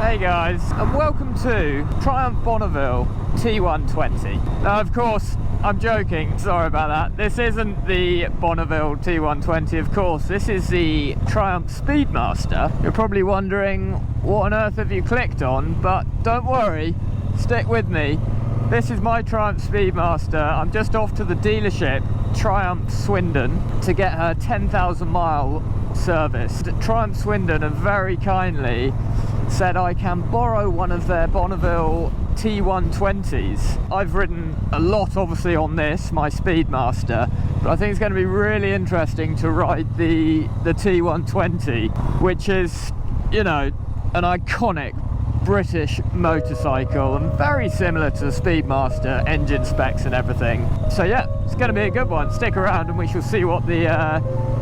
Hey guys, and welcome to Triumph Bonneville T120. Now of course, I'm joking, sorry about that. This isn't the Bonneville T120, of course. This is the Triumph Speedmaster. You're probably wondering, what on earth have you clicked on? But don't worry, stick with me. This is my Triumph Speedmaster. I'm just off to the dealership, Triumph Swindon, to get her 10,000 mile service. Triumph Swindon have very kindly said I can borrow one of their Bonneville T120s. I've ridden a lot obviously on this, my Speedmaster, but I think it's going to be really interesting to ride the T120, which is, you know, an iconic British motorcycle and very similar to the Speedmaster engine specs and everything. So yeah, it's going to be a good one. Stick around and we shall see what the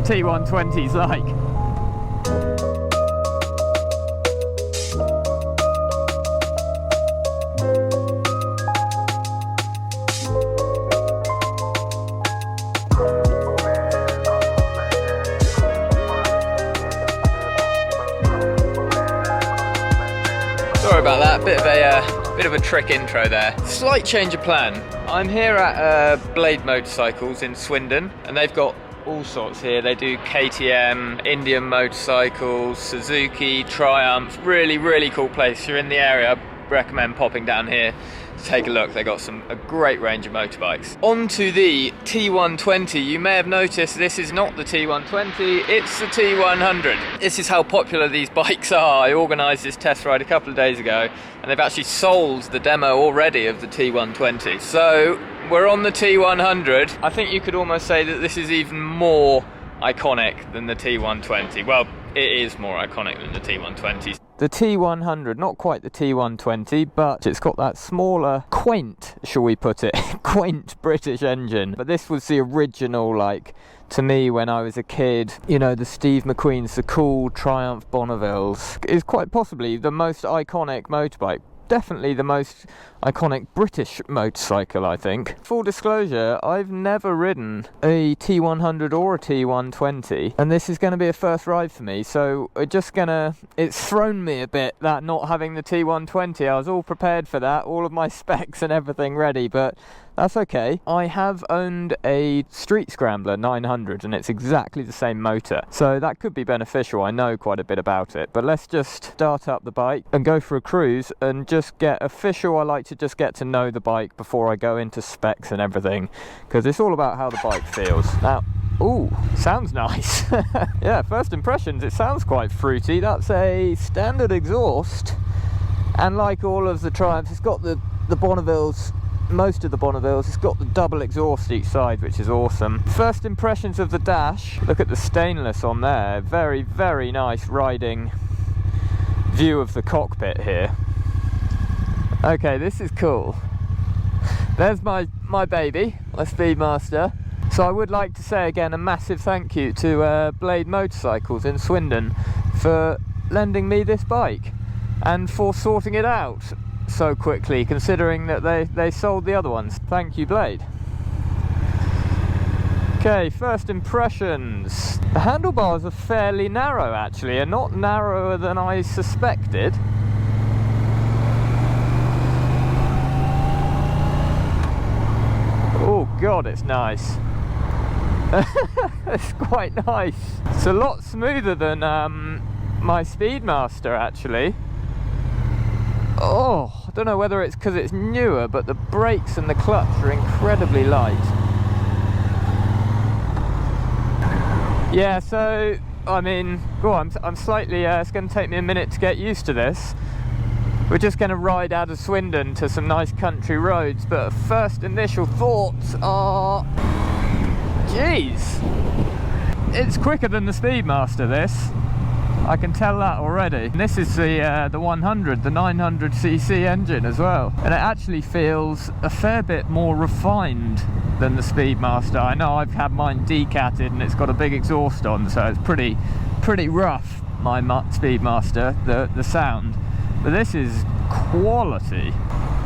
T120 is like. Sorry about that, bit of a trick intro there. Slight change of plan. I'm here at Blade Motorcycles in Swindon, and they've got all sorts here. They do KTM, Indian motorcycles, Suzuki, Triumph. Really cool place. If you're in the area, I recommend popping down here to take a look. They got a great range of motorbikes. On to the T120. You may have noticed this is not the T120, it's the T100. This is how popular these bikes are. I organised this test ride a couple of days ago, and they've actually sold the demo already of the T120. So we're on the T100. I think you could almost say that this is even more iconic than the T120. Well, it is more iconic than the T120. The T100, not quite the T120, but it's got that smaller, quaint, shall we put it, quaint British engine. But this was the original, like, to me when I was a kid, you know, the Steve McQueen's, the cool Triumph Bonnevilles, is quite possibly the most iconic motorbike. Definitely the most iconic British motorcycle, I think. Full disclosure, I've never ridden a T100 or a T120, and this is going to be a first ride for me, so it's thrown me a bit, that not having the T120. I was all prepared for that, all of my specs and everything ready, but that's okay. I have owned a Street Scrambler 900 and it's exactly the same motor, so that could be beneficial. I know quite a bit about it, but let's just start up the bike and go for a cruise and just get official. I like to just get to know the bike before I go into specs and everything, because it's all about how the bike feels. Now, ooh, sounds nice. Yeah, first impressions, it sounds quite fruity. That's a standard exhaust, and like all of the Triumphs, it's got the Bonnevilles. Most of the Bonnevilles, it's got the double exhaust each side, which is awesome. First impressions of the dash, look at the stainless on there. Very nice riding view of the cockpit here. Okay, this is cool. There's my baby, my Speedmaster. So I would like to say again a massive thank you to Blade Motorcycles in Swindon for lending me this bike and for sorting it out so quickly, considering that they sold the other ones. Thank you, Blade. Okay, first impressions. The handlebars are fairly narrow actually, and not narrower than I suspected. Oh god, it's nice. It's quite nice. It's a lot smoother than my Speedmaster actually. Oh, I don't know whether it's because it's newer, but the brakes and the clutch are incredibly light. Yeah, so, I mean, I'm slightly, it's going to take me a minute to get used to this. We're just going to ride out of Swindon to some nice country roads, but first initial thoughts are, geez, it's quicker than the Speedmaster, this. I can tell that already. And this is the 100, the 900cc engine as well. And it actually feels a fair bit more refined than the Speedmaster. I know I've had mine decatted and it's got a big exhaust on, so it's pretty rough, my Speedmaster, the sound. But this is quality.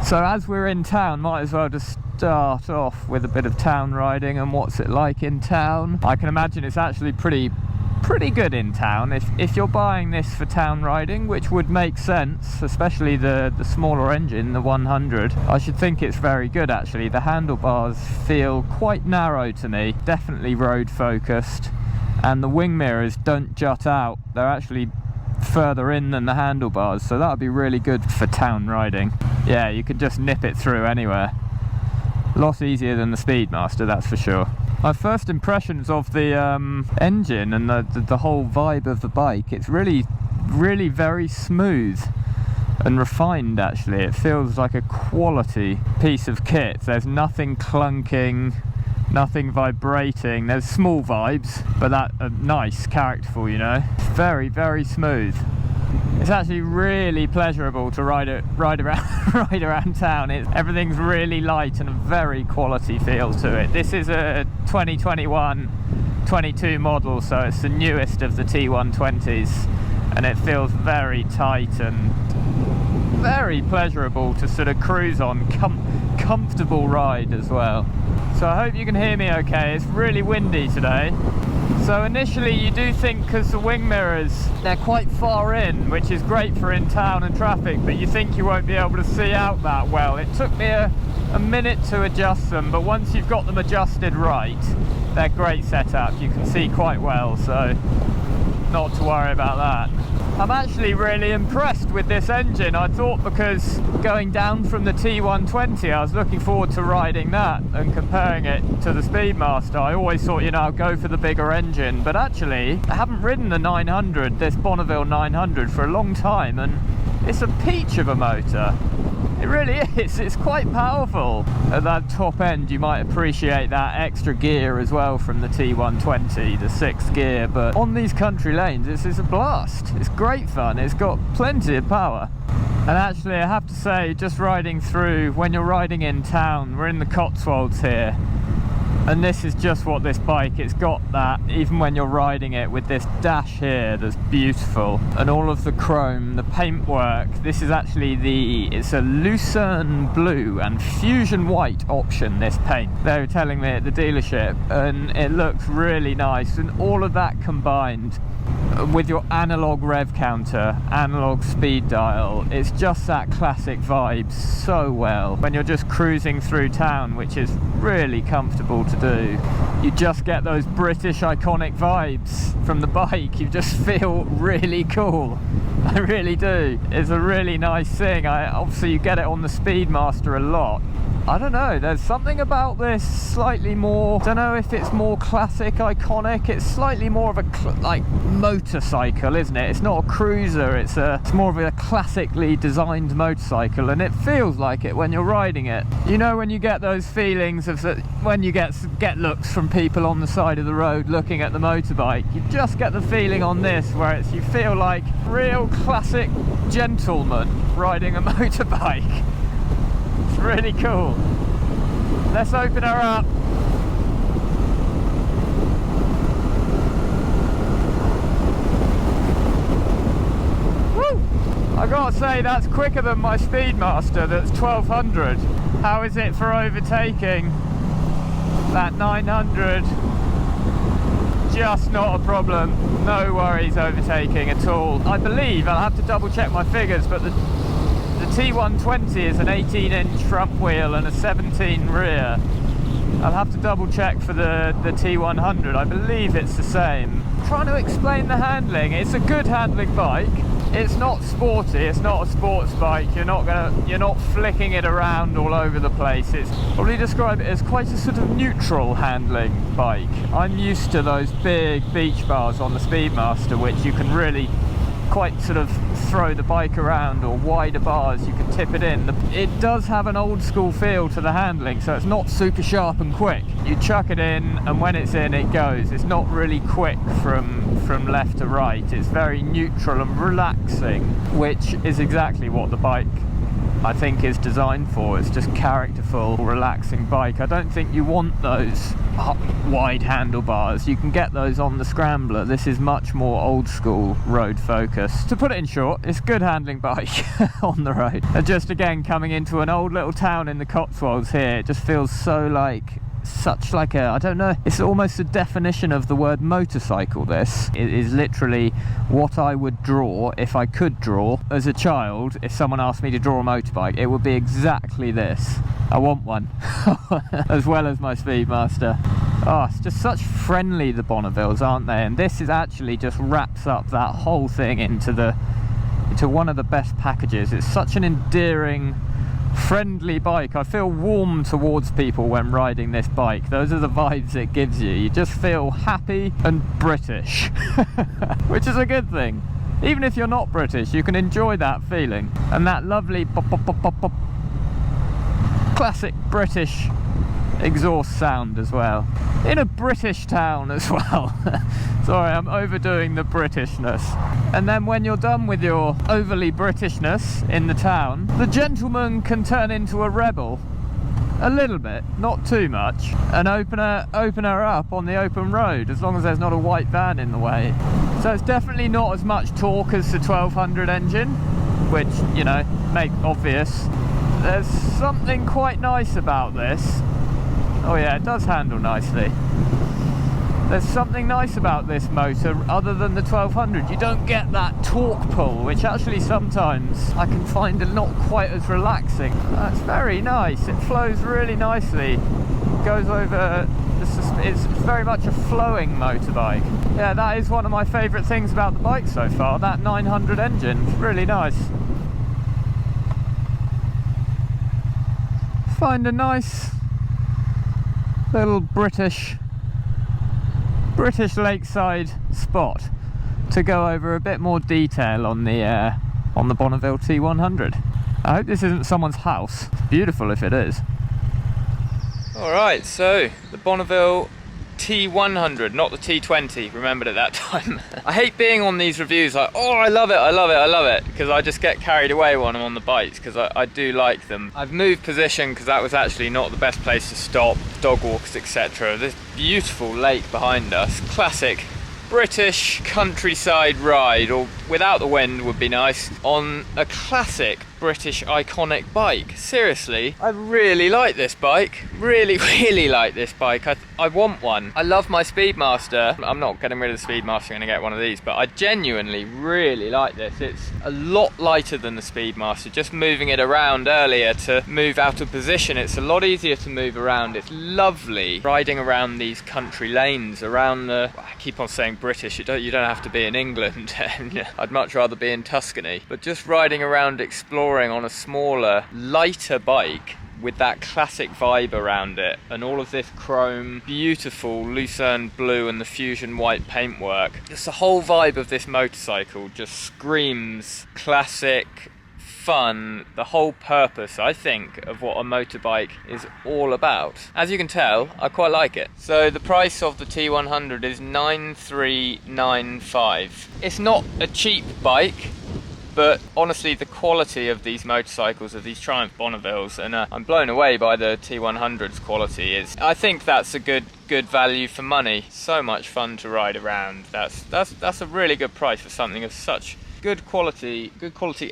So as we're in town, might as well just start off with a bit of town riding and what's it like in town. I can imagine it's actually pretty pretty good in town. If you're buying this for town riding, which would make sense, especially the smaller engine, the 100, I should think it's very good actually. The handlebars feel quite narrow to me, definitely road focused, and the wing mirrors don't jut out. They're actually further in than the handlebars, so that would be really good for town riding. Yeah, you could just nip it through anywhere. A lot easier than the Speedmaster, that's for sure. My first impressions of the engine and the whole vibe of the bike, it's really very smooth and refined actually. It feels like a quality piece of kit. There's nothing clunking, nothing vibrating. There's small vibes, but that are nice, characterful, you know. It's very smooth. It's actually really pleasurable to ride around town. Everything's really light and a very quality feel to it. This is a 2021-22 model, so it's the newest of the T120s, and it feels very tight and very pleasurable to sort of cruise on. Comfortable ride as well. So I hope you can hear me okay. It's really windy today. So initially you do think, because the wing mirrors, they're quite far in, which is great for in town and traffic, but you think you won't be able to see out that well. It took me a minute to adjust them, but once you've got them adjusted right, they're great setup. You can see quite well, so not to worry about that. I'm actually really impressed with this engine. I thought, because going down from the T120, I was looking forward to riding that and comparing it to the Speedmaster. I always thought, you know, I'll go for the bigger engine, but actually I haven't ridden the 900, this Bonneville 900, for a long time, and it's a peach of a motor. It really is. It's quite powerful. At that top end you might appreciate that extra gear as well from the T120, the 6th gear, but on these country lanes it's a blast. It's great fun. It's got plenty of power. And actually I have to say, just riding through, when you're riding in town, we're in the Cotswolds here, and this is just what this bike, it's got that, even when you're riding it, with this dash here that's beautiful, and all of the chrome, the paintwork. This is actually it's a Lucerne blue and fusion white option, this paint, they were telling me at the dealership, and it looks really nice. And all of that combined with your analog rev counter, analog speed dial, it's just that classic vibe so well. When you're just cruising through town, which is really comfortable to do, you just get those British iconic vibes from the bike. You just feel really cool. I really do. It's a really nice thing. Obviously you get it on the Speedmaster a lot. I don't know, there's something about this slightly more, I don't know if it's more classic, iconic. It's slightly more of a like motorcycle, isn't it? It's not a cruiser, it's more of a classically designed motorcycle, and it feels like it when you're riding it. You know, when you get those feelings of when you get looks from people on the side of the road looking at the motorbike, you just get the feeling on this where you feel like real classic gentleman riding a motorbike. Really cool. Let's open her up. Woo! I gotta say, that's quicker than my Speedmaster, that's 1200. How is it for overtaking? That 900, just not a problem. No worries overtaking at all. I believe, I'll have to double check my figures, but the T120 is an 18-inch front wheel and a 17 rear. I'll have to double check for the T100. I believe it's the same. I'm trying to explain the handling. It's a good handling bike. It's not sporty. It's not a sports bike. You're not flicking it around all over the place. It's probably describe it as quite a sort of neutral handling bike. I'm used to those big beach bars on the Speedmaster, which you can really quite sort of throw the bike around, or wider bars you can tip it in. It does have an old school feel to the handling, so it's not super sharp and quick. You chuck it in, and when it's in, it goes. It's not really quick from left to right. It's very neutral and relaxing, which is exactly what the bike, I think, is designed for. It's just characterful, relaxing bike. I don't think you want those wide handlebars. You can get those on the Scrambler. This is much more old school road focused. To put it in short, it's a good handling bike on the road. And just again, coming into an old little town in the Cotswolds here, it just feels so like such like a, I don't know, it's almost a definition of the word motorcycle. This it is literally what I would draw if I could draw as a child. If someone asked me to draw a motorbike, it would be exactly this. I want one. As well as my Speedmaster. Oh, it's just such friendly, the Bonnevilles, aren't they? And this is actually just wraps up that whole thing into one of the best packages. It's such an endearing, friendly bike. I feel warm towards people when riding this bike. Those are the vibes it gives you. You just feel happy and British, which is a good thing. Even if you're not British, you can enjoy that feeling and that lovely pop, pop, pop, pop, pop, classic British exhaust sound as well, in a British town as well. Sorry, I'm overdoing the Britishness. And then when you're done with your overly Britishness in the town, the gentleman can turn into a rebel a little bit, not too much, and open her up on the open road, as long as there's not a white van in the way. So it's definitely not as much torque as the 1200 engine, which, you know, make obvious. There's something quite nice about this. Oh yeah, it does handle nicely. There's something nice about this motor other than the 1200. You don't get that torque pull, which actually sometimes I can find not quite as relaxing. That's very nice. It flows really nicely. Goes over, it's very much a flowing motorbike. Yeah, that is one of my favourite things about the bike so far, that 900 engine. It's really nice. Find a nice little British lakeside spot to go over a bit more detail on the Bonneville T100. I hope this isn't someone's house. It's beautiful if it is. Alright, so the Bonneville T100, not the T20, remembered at that time. I hate being on these reviews like, oh, I love it, because I just get carried away when I'm on the bikes, because I do like them. I've moved position because that was actually not the best place to stop, dog walks, etc. This beautiful lake behind us, classic British countryside ride, or without the wind would be nice, on a classic British iconic bike. Seriously, I really like this bike. Really like this bike. I want one. I love my Speedmaster. I'm not getting rid of the Speedmaster, I'm gonna get one of these, but I genuinely really like this. It's a lot lighter than the Speedmaster. Just moving it around earlier to move out of position, it's a lot easier to move around. It's lovely riding around these country lanes, around the, I keep on saying British, you don't have to be in England. I'd much rather be in Tuscany, but just riding around exploring on a smaller, lighter bike with that classic vibe around it, and all of this chrome, beautiful Lucerne blue and the fusion white paintwork. Just the whole vibe of this motorcycle just screams classic, fun, the whole purpose, I think, of what a motorbike is all about. As you can tell, I quite like it. So the price of the T100 is $9,395. It's not a cheap bike, but honestly, the quality of these motorcycles, of these Triumph Bonnevilles, and I'm blown away by the T100's quality. I think that's a good value for money. So much fun to ride around. That's a really good price for something of such good quality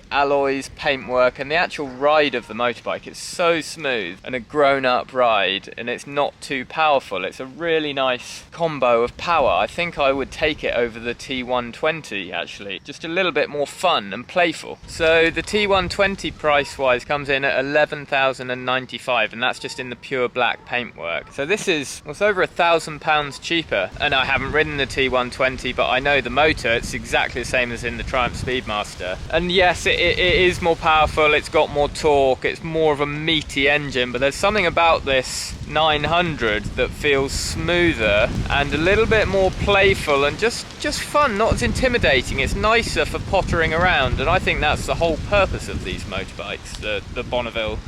alloys, paintwork, and the actual ride of the motorbike is so smooth and a grown-up ride, and it's not too powerful. It's a really nice combo of power. I think I would take it over the T120 actually. Just a little bit more fun and playful. So the T120 price-wise comes in at $11,095, and that's just in the pure black paintwork. So this is, it's over £1,000 cheaper, and I haven't ridden the T120, but I know the motor. It's exactly the same as in the Triumph Speedmaster, and yes, it is more powerful, it's got more torque, it's more of a meaty engine, but there's something about this 900 that feels smoother and a little bit more playful and just fun, not as intimidating. It's nicer for pottering around, and I think that's the whole purpose of these motorbikes, the Bonneville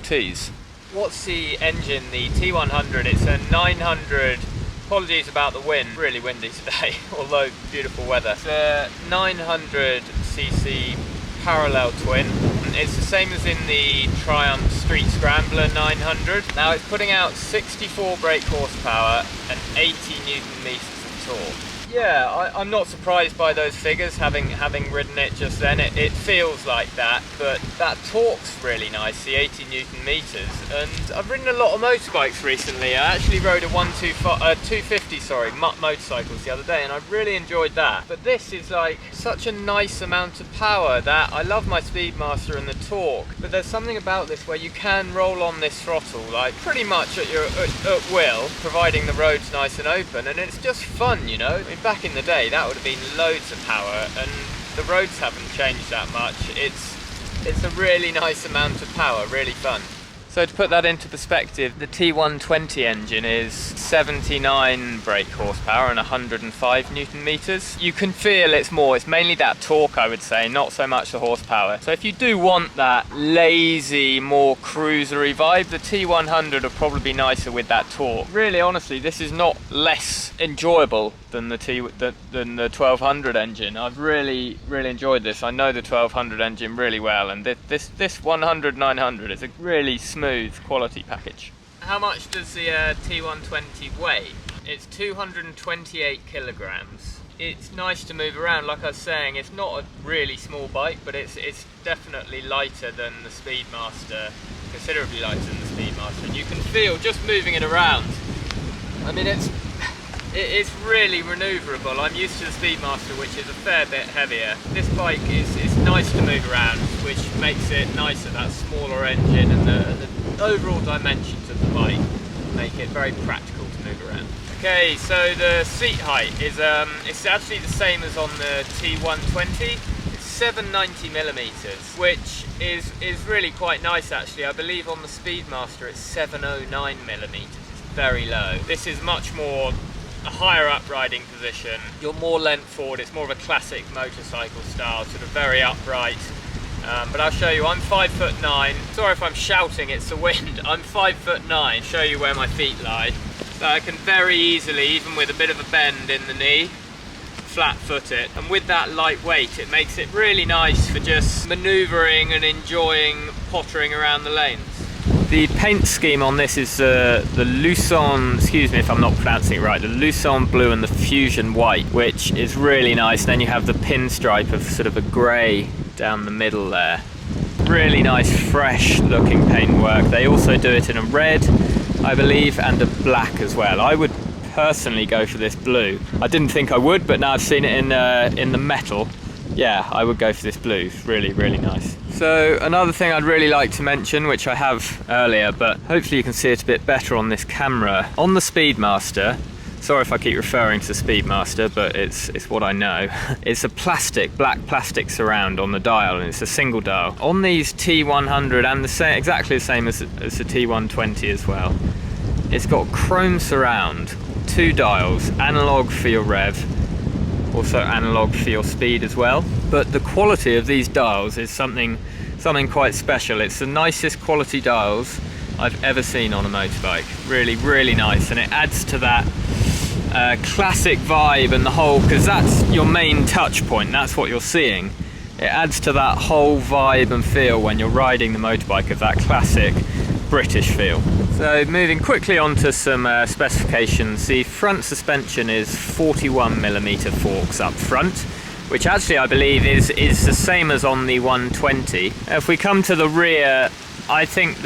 Ts. What's the engine? The T100, it's a 900. Apologies about the wind, really windy today, although beautiful weather. It's a 900cc parallel twin. It's the same as in the Triumph Street Scrambler 900. Now it's putting out 64 brake horsepower and 80 Newton meters of torque. Yeah, I'm not surprised by those figures, having ridden it just then. It feels like that, but that torque's really nice, the 80 Newton meters. And I've ridden a lot of motorbikes recently. I actually rode a 250 motorcycles the other day, and I really enjoyed that. But this is like such a nice amount of power that I love my Speedmaster and the torque, but there's something about this where you can roll on this throttle like pretty much at will, providing the road's nice and open, and it's just fun, you know. I mean, back in the day that would have been loads of power, and the roads haven't changed that much. It's a really nice amount of power, really fun. So to put that into perspective, the T120 engine is 79 brake horsepower and 105 Newton meters. You can feel it's more, it's mainly that torque, I would say, not so much the horsepower. So if you do want that lazy, more cruisery vibe, the T100 will probably be nicer with that torque. Really, honestly, this is not less enjoyable than the 1200 engine. I've really enjoyed this. I know the 1200 engine really well, and this 100/900 is a really smooth quality package. How much does the T120 weigh? It's 228 kilograms. It's nice to move around. Like I was saying, it's not a really small bike, but it's definitely lighter than the Speedmaster, considerably lighter than the Speedmaster, and you can feel just moving it around. I mean, it's really manoeuvrable. I'm used to the Speedmaster, which is a fair bit heavier. This bike is nice to move around, which makes it nicer. That smaller engine and the overall dimensions of the bike make it very practical to move around. Okay, so the seat height is it's actually the same as on the T120. It's 790 millimeters, which is really quite nice actually. I believe on the Speedmaster it's 709 millimeters. It's very low. This is much more a higher up riding position. You're more lent forward. It's more of a classic motorcycle style, sort of very upright. But I'll show you. I'm 5'9". Sorry if I'm shouting, it's the wind. I'm 5'9". Show you where my feet lie. So I can very easily, even with a bit of a bend in the knee, flat foot it. And with that light weight, it makes it really nice for just manoeuvring and enjoying pottering around the lanes. The paint scheme on this is the Lucerne, excuse me if I'm not pronouncing it right, the Lucerne blue and the Fusion white, which is really nice. Then you have the pinstripe of sort of a grey down the middle there. Really nice, fresh looking paintwork. They also do it in a red, I believe, and a black as well. I would personally go for this blue. I didn't think I would, but now I've seen it in the metal. Yeah, I would go for this blue. Really nice. So another thing I'd really like to mention, which I have earlier, but hopefully you can see it a bit better on this camera. On the Speedmaster, sorry if I keep referring to Speedmaster, but it's what I know. It's a black plastic surround on the dial, and it's a single dial. On these T100, and exactly the same as the T120 as well, it's got chrome surround, 2 dials, analog for your rev, also analog for your speed as well. But the quality of these dials is something quite special. It's the nicest quality dials I've ever seen on a motorbike. Really nice, and it adds to that classic vibe and the whole, because that's your main touch point, that's what you're seeing. It adds to that whole vibe and feel when you're riding the motorbike, of that classic British feel. So moving quickly on to some specifications. The front suspension is 41mm forks up front, which actually I believe is the same as on the 120. If we come to the rear, I think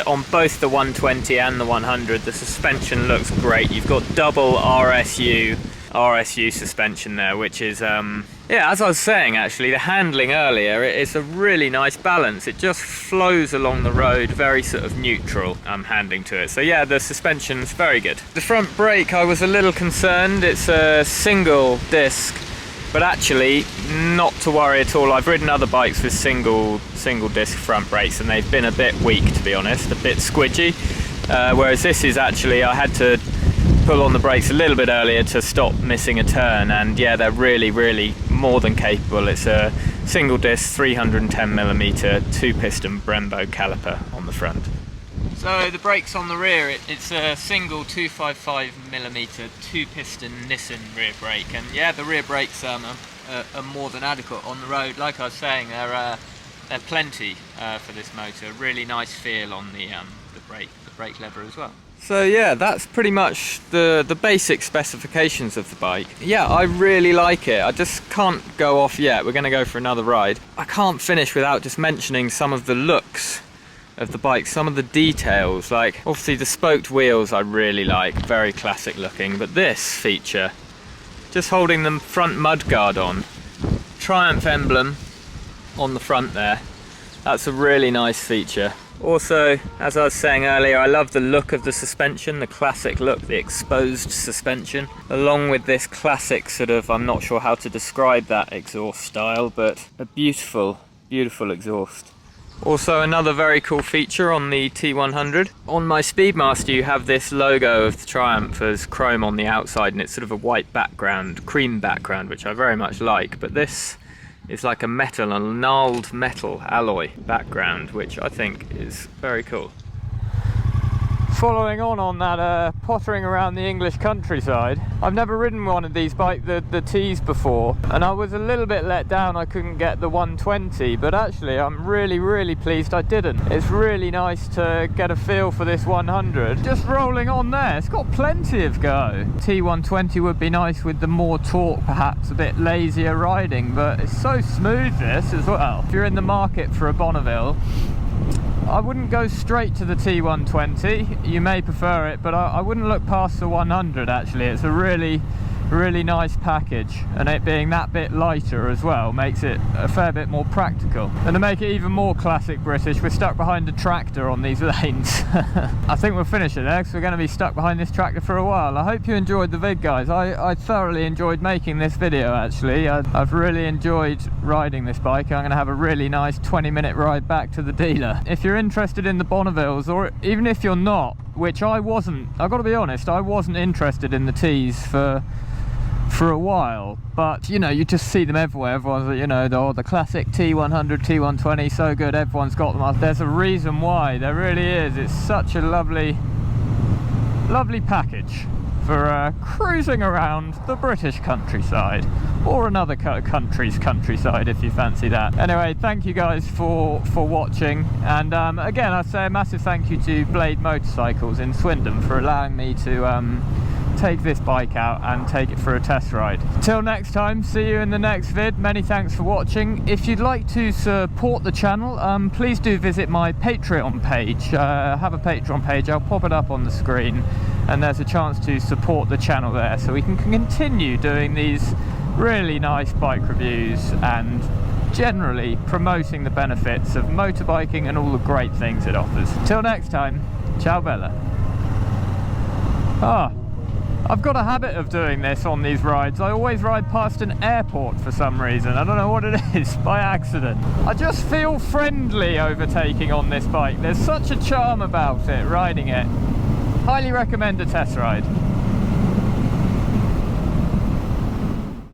on both the 120 and the 100, the suspension looks great. You've got double RSU suspension there, which is yeah, as I was saying, actually, the handling earlier, it's a really nice balance. It just flows along the road, very sort of neutral handling to it. So yeah, the suspension's very good. The front brake, I was a little concerned. It's a single disc, but actually not to worry at all. I've ridden other bikes with single disc front brakes, and they've been a bit weak, to be honest, a bit squidgy. Whereas this is actually, I had to pull on the brakes a little bit earlier to stop missing a turn, and yeah, they're really more than capable. It's a single disc 310mm 2-piston Brembo caliper on the front. So the brakes on the rear, it's a single 255mm 2-piston Nissan rear brake, and yeah, the rear brakes are more than adequate on the road. Like I was saying, they're plenty for this motor. Really nice feel on the brake lever as well. So yeah, that's pretty much the basic specifications of the bike. Yeah, I really like it. I just can't go off yet. We're going to go for another ride. I can't finish without just mentioning some of the looks of the bike, some of the details. Like, obviously the spoked wheels I really like, very classic looking, but this feature, just holding the front mudguard on, Triumph emblem on the front there, that's a really nice feature. Also, as I was saying earlier, I love the look of the suspension, the classic look, the exposed suspension, along with this classic sort of, I'm not sure how to describe that exhaust style, but a beautiful, beautiful exhaust. Also, another very cool feature on the T100. On my Speedmaster you have this logo of the Triumph as chrome on the outside, and it's sort of a white background, cream background, which I very much like, but this is like a metal, a gnarled metal alloy background, which I think is very cool. Following on that pottering around the English countryside, I've never ridden one of these bikes, the T's before, and I was a little bit let down I couldn't get the 120, but actually I'm really pleased I didn't. It's really nice to get a feel for this 100. Just rolling on there, it's got plenty of go. T120 would be nice with the more torque, perhaps a bit lazier riding, but it's so smooth this as well. If you're in the market for a Bonneville, I wouldn't go straight to the T120. You may prefer it, but I wouldn't look past the 100 actually. It's a really nice package, and it being that bit lighter as well makes it a fair bit more practical. And to make it even more classic British, we're stuck behind a tractor on these lanes. I think we'll finish it there because we're going to be stuck behind this tractor for a while. I hope you enjoyed the vid, guys. I thoroughly enjoyed making this video actually. I've really enjoyed riding this bike. I'm going to have a really nice 20-minute ride back to the dealer. If you're interested in the Bonnevilles, or even if you're not, which I wasn't, I've got to be honest, I wasn't interested in the T's for a while, but you know, you just see them everywhere. Everyone's, you know, the classic T100, T120, so good, everyone's got them. There's a reason why, there really is. It's such a lovely package for cruising around the British countryside, or another country's countryside if you fancy that. Anyway, thank you guys for watching, and again I say a massive thank you to Blade Motorcycles in Swindon for allowing me to take this bike out and take it for a test ride. Till next time, see you in the next vid. Many thanks for watching. If you'd like to support the channel, please do visit my Patreon page. I have a Patreon page, I'll pop it up on the screen, and there's a chance to support the channel there so we can continue doing these really nice bike reviews and generally promoting the benefits of motorbiking and all the great things it offers. Till next time, ciao bella. I've got a habit of doing this on these rides. I always ride past an airport for some reason. I don't know what it is, by accident. I just feel friendly overtaking on this bike. There's such a charm about it, riding it. Highly recommend a test ride.